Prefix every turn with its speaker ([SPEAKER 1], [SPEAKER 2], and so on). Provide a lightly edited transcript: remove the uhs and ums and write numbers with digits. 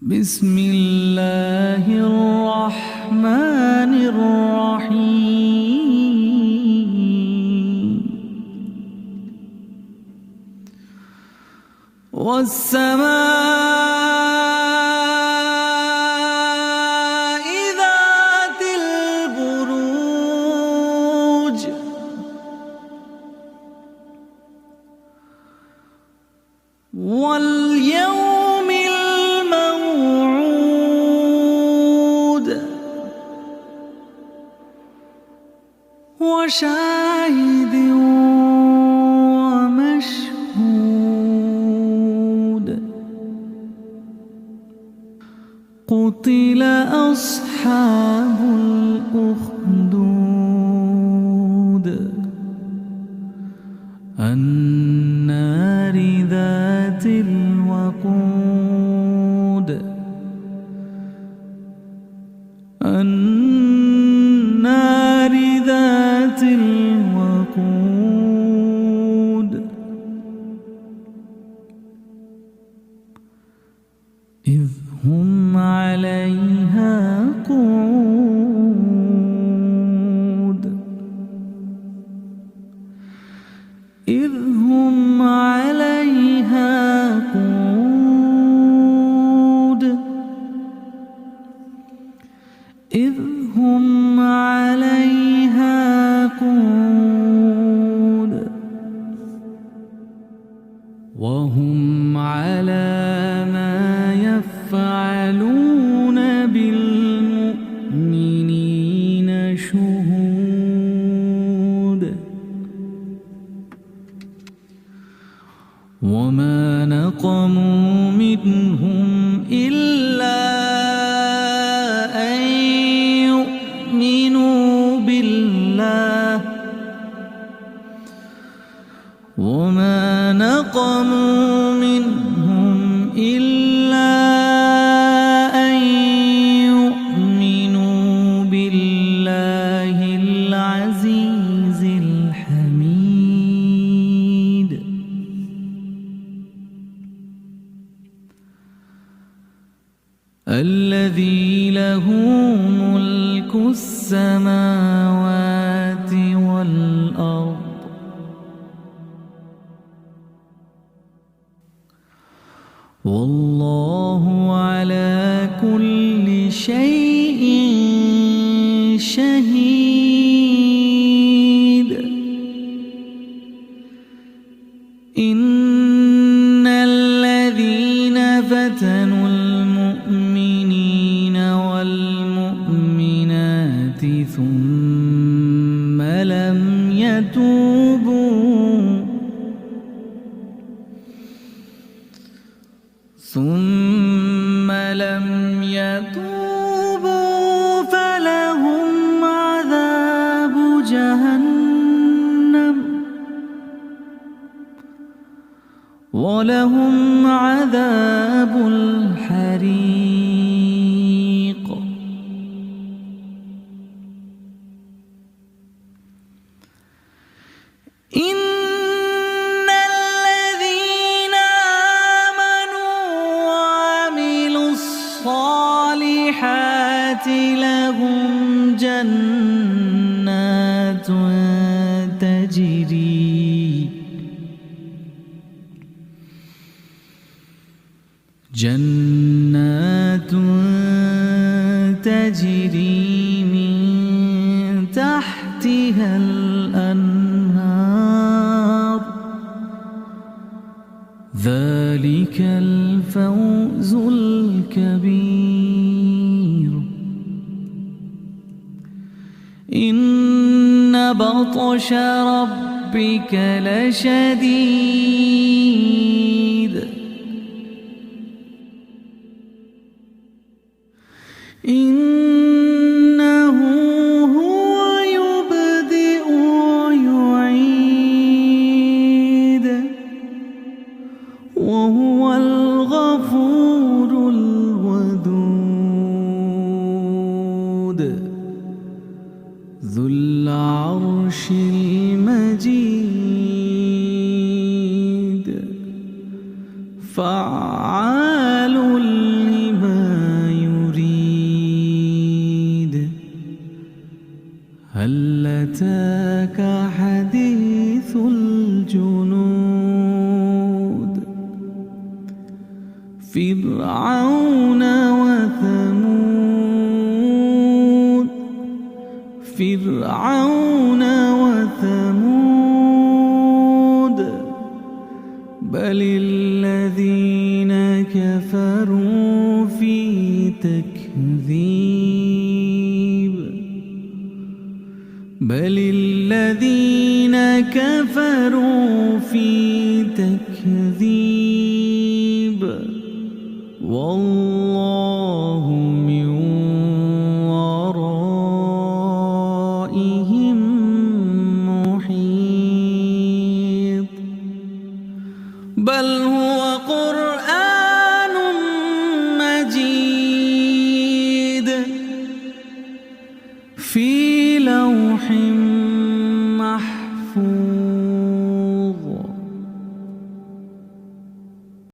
[SPEAKER 1] بسم الله الرحمن الرحيم والسماء ذات البروج واليوم الموعود وشاهد ومشهود قتل أصحاب الأخدود النار ذات الوقود النار ذات الوقود إذ هم عليها قعود إذ هم عليها قعود إذ هم عليها قعود وهم على ما يفعلون بالمؤمنين شهود وما نقموا منهم إلا أن يؤمنوا بالله وما نقموا منهم إلا أن يؤمنوا بالله العزيز الحميد الذي له ملك السماوات والأرض والله على كل شيء شهيد إن الذين فتنوا المؤمنين والمؤمنات ثم لم يتوبوا فلهم عذاب جهنم ولهم عذاب الحريق إن الذين آمنوا وعملوا الصالحات لهم جنات تجري من تحتها الأنهار ذلك الفوز الكبير إن بطش ربك لشديد إنه هو يبدئ ويعيد وهو الغفور الودود ذو العرش المجيد فعال لما فرعون وثمود بل الذين كفروا في تكذيب والله من ورائهم محيط بل هو قرآن مجيد في لوح